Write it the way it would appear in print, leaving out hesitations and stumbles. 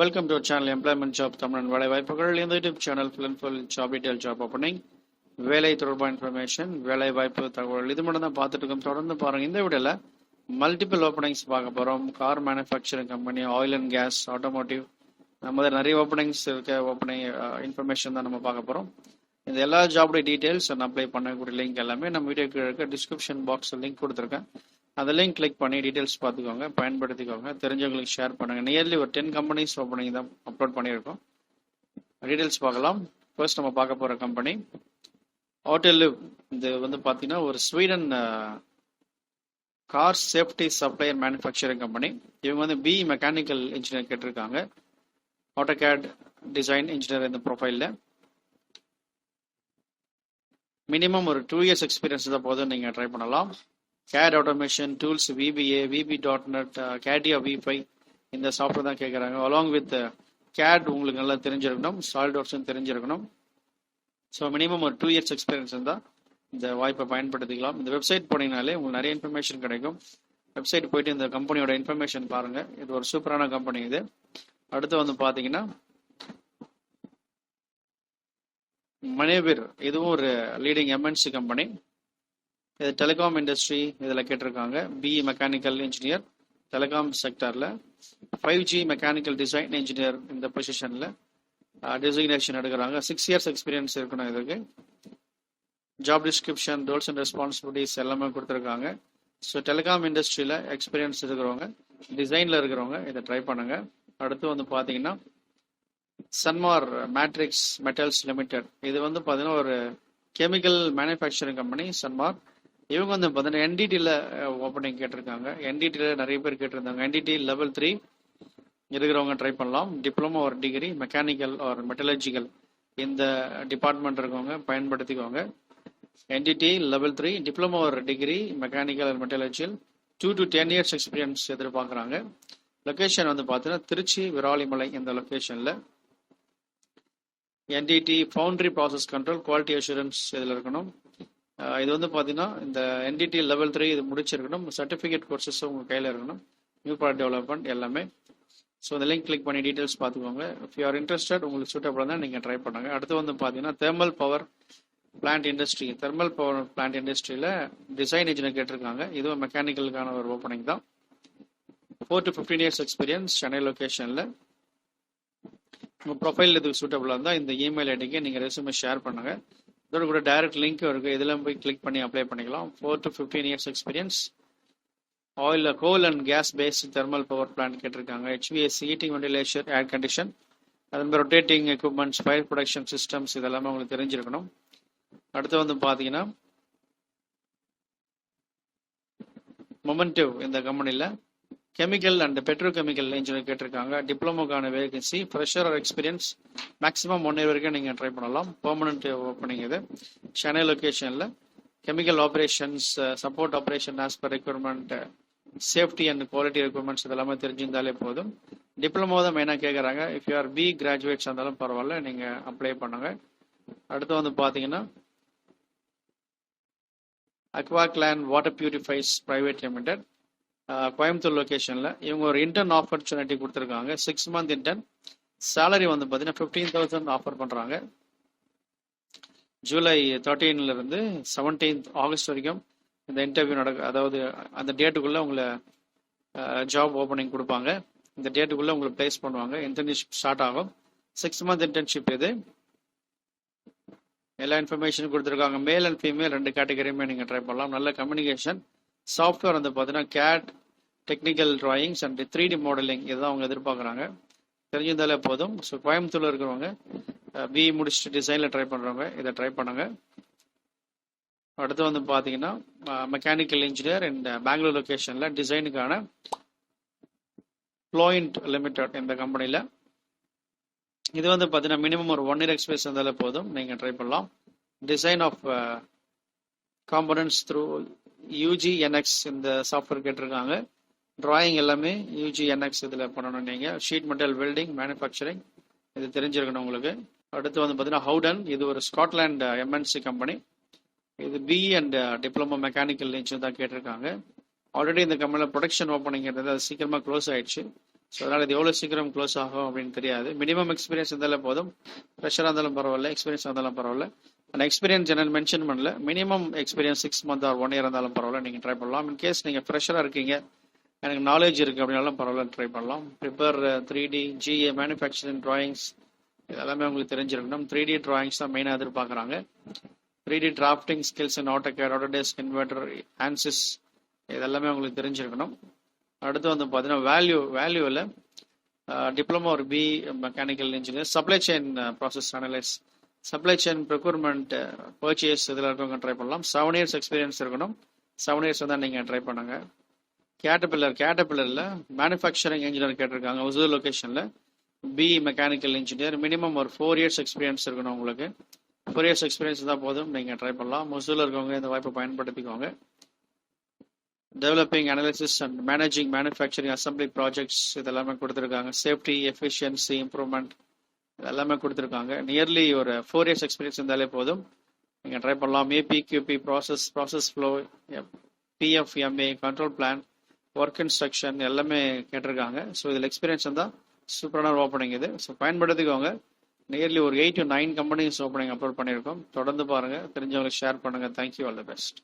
Welcome to our channel Employment Job Tamil and வேலைவாய்ப்புகள். இந்த YouTube channel full and full job detail job opening, வேலை தொடர்பான information, வேலைவாய்ப்பு தகவல் இது மட்டும் தான் பார்த்துட்டு இருக்கோம். தொடர்ந்து பாருங்க. இந்த வீடியோல மல்டிபிள் ஓப்பனிங்ஸ் பார்க்க போறோம். Car manufacturing company, oil and gas, automotive, நம்ம நிறைய ஓப்பனிங்ஸ் இருக்க ஓப்பனிங் இன்ஃபர்மேஷன் தான் நம்ம பார்க்க போறோம். இந்த எல்லா ஜாபோட டீடைல்ஸ் அண்ட் அப்ளை பண்ணக்கூடிய லிங்க் எல்லாமே நம்ம வீடியோக்கு இருக்க டிஸ்கிரிப்ஷன் பாக்ஸ் லிங்க் கொடுத்துருக்கேன். அந்த லிங்க் கிளிக் பண்ணி டீடைல்ஸ் பார்த்துக்கோங்க, பயன்படுத்திக்கோங்க, தெரிஞ்சவங்களுக்கு ஷேர் பண்ணுங்க. நியர்லி ஒரு 10 கம்பெனிஸ் ஓப்பனிங் தான் அப்லோட் பண்ணியிருக்கோம். டீடைல்ஸ் பார்க்கலாம். ஃபர்ஸ்ட் நம்ம பார்க்க போற கம்பெனி ஆட்டோலிவ். இது பார்த்தீங்கன்னா ஒரு Sweden car safety supplier manufacturing company. இவங்க பி மெக்கானிக்கல் இன்ஜினியர் கேட்டிருக்காங்க. ஆட்டோகேட் டிசைன் இன்ஜினியர் இந்த ப்ரொஃபைலில் மினிமம் ஒரு 2 இயர்ஸ் எக்ஸ்பீரியன்ஸ் தான் போதும், நீங்கள் ட்ரை பண்ணலாம். CAD automation tools, VBA, VB.NET, CATIA V5 இந்த சாஃப்ட்வேர் தான் கேட்குறாங்க. அலாங் வித் CAD உங்களுக்கு நல்லா தெரிஞ்சிருக்கணும், சாலிட்வொர்க்ஸும் தெரிஞ்சிருக்கணும். ஸோ மினிமம் ஒரு 2 இயர்ஸ் எக்ஸ்பீரியன்ஸ் இருந்தால் இந்த வாய்ப்பை பயன்படுத்திக்கலாம். இந்த வெப்சைட் போனீங்கனாலே உங்களுக்கு நிறைய இன்ஃபர்மேஷன் கிடைக்கும். வெப்சைட் போயிட்டு இந்த கம்பெனியோட இன்ஃபர்மேஷன் பாருங்கள். இது ஒரு சூப்பரான கம்பெனி. இது அடுத்து பார்த்தீங்கன்னா மனேவிர். இதுவும் ஒரு லீடிங் MNC கம்பெனி. இது டெலிகாம் இண்டஸ்ட்ரி இதில் கேட்டிருக்காங்க. பிஇ மெக்கானிக்கல் இன்ஜினியர் டெலிகாம் செக்டரில், 5G மெக்கானிக்கல் டிசைன் இன்ஜினியர் இந்த பொசிஷனில் டெசிக்னேஷன் எடுக்கிறாங்க. 6 இயர்ஸ் எக்ஸ்பீரியன்ஸ் இருக்கணும் இதுக்கு. Job description, roles and responsibilities எல்லாமே கொடுத்துருக்காங்க. ஸோ டெலிகாம் இண்டஸ்ட்ரியில் எக்ஸ்பீரியன்ஸ் இருக்கிறவங்க, டிசைனில் இருக்கிறவங்க இதை ட்ரை பண்ணுங்க. அடுத்து பார்த்தீங்கன்னா சன்மார் மேட்ரிக்ஸ் மெட்டல்ஸ் லிமிடெட். இது பார்த்தீங்கன்னா ஒரு கெமிக்கல் மேனுஃபேக்சரிங் கம்பெனி சன்மார். இவங்க பார்த்தீங்கன்னா NDTயில் ஓப்பனிங் கேட்டிருக்காங்க. NDTயில் நிறைய பேர் கேட்டிருந்தாங்க. NDT level 3 இருக்கிறவங்க ட்ரை பண்ணலாம். டிப்ளமோ ஒரு டிகிரி மெக்கானிக்கல் ஒரு மெட்டலர்ஜிக்கல் இந்த டிபார்ட்மெண்ட் இருக்கவங்க பயன்படுத்திக்கோங்க. NDT level 3 டிப்ளமோ ஒரு டிகிரி மெக்கானிக்கல் ஒரு மெட்டலர்ஜிக்கல் 2 to 10 இயர்ஸ் எக்ஸ்பீரியன்ஸ் எதிர்பார்க்குறாங்க. லொக்கேஷன் பார்த்தீங்கன்னா திருச்சி விராலிமலை இந்த லொக்கேஷனில். NDT foundry process control quality assurance இதில் இருக்கணும். இது பார்த்தீங்கன்னா இந்த NDT level 3 இது முடிச்சிருக்கணும். சர்டிஃபிகேட் கோர்சஸ் உங்கள் கையில் இருக்கணும். நியூ ப்ராடக்ட் டெவலப்மெண்ட் எல்லாமே. ஸோ இந்த லிங்க் கிளிக் பண்ணி டீட்டெயில்ஸ் பார்த்துக்கோங்க. இஃப் யூ ஆர் இன்ட்ரெஸ்டட், உங்களுக்கு சூட்டபிளாக தான் நீங்கள் ட்ரை பண்ணுங்க. அடுத்து பார்த்தீங்கன்னா thermal power plant industry. Thermal power plant இண்டஸ்ட்ரியில் டிசைன் இன்ஜினியர் கேட்டிருக்காங்க. இதுவும் மெக்கானிக்கலுக்கான ஒரு ஓப்பனிங் தான். 4 to 15 இயர்ஸ் எக்ஸ்பீரியன்ஸ் சென்னை லொக்கேஷனில். உங்கள் ப்ரொஃபைல் இதுக்கு சூட்டபிளாக இருந்தால் இந்த இமெயில் ஐடிக்கு நீங்கள் ரெஸ்யூமே ஷேர் பண்ணுங்கள். இதோட கூட டைரக்ட் லிங்க் இருக்குது. இதெல்லாம் போய் கிளிக் பண்ணி அப்ளை பண்ணிக்கலாம். 4 to 15 years experience. Oil, coal and gas based thermal power plant கேட்டிருக்காங்க. HVAC, heating, ventilation, air condition, அது மாதிரி rotating equipments, fire protection systems இதெல்லாமே உங்களுக்கு தெரிஞ்சிருக்கணும். அடுத்து பார்த்தீங்கன்னா மொமெண்டிவ் இந்த கம்பெனியில் கெமிக்கல் அண்ட் பெட்ரோகெமிக்கல் இன்ஜினியர் கேட்டிருக்காங்க. டிப்ளமோக்கான vacancy. Fresher experience maximum 1 year வரைக்கும் நீங்கள் ட்ரை பண்ணலாம். பெர்மனன்ட் ஓப்பனிங் இது. சென்னை லொக்கேஷனில் chemical operations, support operation as per requirement, safety and quality requirements இதெல்லாமே தெரிஞ்சிருந்தாலே போதும். டிப்ளமோ தான் மெயினாக கேட்குறாங்க. If you are B graduates இருந்தாலும் பரவாயில்ல, நீங்கள் அப்ளை பண்ணுங்க. அடுத்து பார்த்தீங்கன்னா அக்வாக்லான் water purifiers private limited, Coimbatore லொக்கேஷனில். இவங்க ஒரு இன்டர்ன் ஆப்பர்ச்சுனிட்டி கொடுத்துருக்காங்க. 6 month இன்டர்ன். சேலரி பார்த்தீங்கன்னா 15,000 ஆஃபர் பண்ணுறாங்க. ஜூலை 13 17 ஆகஸ்ட் வரைக்கும் இந்த இன்டர்வியூ அதாவது அந்த டேட்டுக்குள்ளே உங்களை ஜாப் ஓப்பனிங் கொடுப்பாங்க. இந்த டேட்டுக்குள்ளே உங்களை பிளேஸ் பண்ணுவாங்க. இன்டர்ன்ஷிப் ஸ்டார்ட் ஆகும். 6 month இன்டர்ன்ஷிப் இது. எல்லா இன்ஃபர்மேஷனும் கொடுத்துருக்காங்க. மேல் அண்ட் ஃபீமேல் 2 கேட்டகரியுமே நீங்கள் ட்ரை பண்ணலாம். நல்ல கம்யூனிகேஷன். சாஃப்ட்வேர் பார்த்தீங்கன்னா CAD, technical drawings and 3D modelling இதுதான் அவங்க எதிர்பார்க்குறாங்க. தெரிஞ்சிருந்தாலே போதும். ஸோ கோயம்புத்தூரில் இருக்கிறவங்க BE முடிச்சுட்டு டிசைனில் ட்ரை பண்ணுறவங்க இதை ட்ரை பண்ணுங்க. அடுத்து பார்த்தீங்கன்னா மெக்கானிக்கல் இன்ஜினியர் இந்த பெங்களூர் லொக்கேஷனில் டிசைனுக்கான ஃப்ளோயிண்ட் லிமிடெட் இந்த கம்பெனியில். இது பார்த்தீங்கன்னா மினிமம் ஒரு 1 இயர் எக்ஸ்பீரியன்ஸ் இருந்தாலே போதும், நீங்கள் ட்ரை பண்ணலாம். Design of components through UGNX இந்த சாஃப்ட்வேர் கேட்டிருக்காங்க. டிராயிங் எல்லாமே UGNX இதில் பண்ணணும். நீங்கள் ஷீட் மெட்டல் வெல்டிங் மேனுஃபேக்சரிங் இது தெரிஞ்சிருக்கணும் உங்களுக்கு. அடுத்து பார்த்தீங்கன்னா ஹவுடன். இது ஒரு ஸ்காட்லாண்ட் MNC கம்பெனி. இது BE and diploma mechanical engineer தான் கேட்டிருக்காங்க. ஆல்ரெடி இந்த கம்பெனியில் ப்ரொடக்ஷன் ஓப்பனிங் இருந்தது, அது சீக்கிரமாக க்ளோஸ் ஆயிடுச்சு. ஸோ அதனால் இது எவ்வளோ சீக்கிரம் க்ளோஸ் ஆகும் அப்படின்னு தெரியாது. மினிமம் எக்ஸ்பீரியன்ஸ் இருந்தாலும் போதும், ஃப்ரெஷராக இருந்தாலும் பரவாயில்ல, எக்ஸ்பீரியன்ஸ் இருந்தாலும் பரவாயில்ல. அந்த எக்ஸ்பீரியன்ஸ் ஜெனரல் மென்ஷன் பண்ணல, minimum experience 6 months or 1 year இருந்தாலும் பரவாயில்ல, நீங்கள் ட்ரை பண்ணலாம். இன் கேஸ் நீங்கள் ஃப்ரெஷராக இருக்கீங்க, எனக்கு நாலேஜ் இருக்குது அப்படின்னாலும் பரவாயில்ல, ட்ரை பண்ணலாம். Prepare 3D, GA, manufacturing drawings இதெல்லாமே உங்களுக்கு தெரிஞ்சிருக்கணும். 3D ட்ராயிங்ஸ் தான் மெயினாக எதிர்பார்க்குறாங்க. 3D drafting skills and AutoCAD, Autodesk, inverter, Ansys இதெல்லாமே உங்களுக்கு தெரிஞ்சிருக்கணும். அடுத்து வந்து பார்த்தீங்கன்னா வேல்யூவில் டிப்ளமோ ஒரு B mechanical engineer, supply chain process analyse, supply chain procurement, purchase இதில் இருக்கவங்க ட்ரை பண்ணலாம். 7 years எக்ஸ்பீரியன்ஸ் இருக்கணும். 7 years தான் நீங்கள் ட்ரை பண்ணுங்க. கேட்டபில்லரில் மேனுஃபேக்சரிங் இன்ஜினியர் கேட்டிருக்காங்க. ஒசூர் லொக்கேஷனில் பி மெக்கானிக்கல் இன்ஜினியர், மினிமம் ஒரு 4 years எக்ஸ்பீரியன்ஸ் இருக்கணும். உங்களுக்கு 4 years எக்ஸ்பீரியன்ஸ் தான் போதும், நீங்கள் ட்ரை பண்ணலாம். ஒசூரில் இருக்கவங்க இந்த வாய்ப்பை பயன்படுத்திக்கோங்க. Developing, analysis and managing manufacturing assembly projects இதெல்லாமே கொடுத்துருக்காங்க. சேஃப்டி, எஃபிஷியன்சி இம்ப்ரூவ்மெண்ட் இதெல்லாமே கொடுத்துருக்காங்க. நியர்லி ஒரு 4 years எக்ஸ்பீரியன்ஸ் இருந்தாலே போதும், நீங்கள் ட்ரை பண்ணலாம். APQP process flow, PFMA control plan, work instruction எல்லாமே கேட்டிருக்காங்க. ஸோ இதில் எக்ஸ்பீரியன்ஸ் இருந்தால் சூப்பரான ஓப்பனிங் இது. ஸோ பயன்படுத்திக்கோங்க. நியர்லி ஒரு 8 to 9 கம்பெனிஸ் ஓப்பனிங் அப்லோட் பண்ணியிருக்கோம். தொடர்ந்து பாருங்கள், தெரிஞ்சவங்களுக்கு ஷேர் பண்ணுங்கள். Thank you, all the best.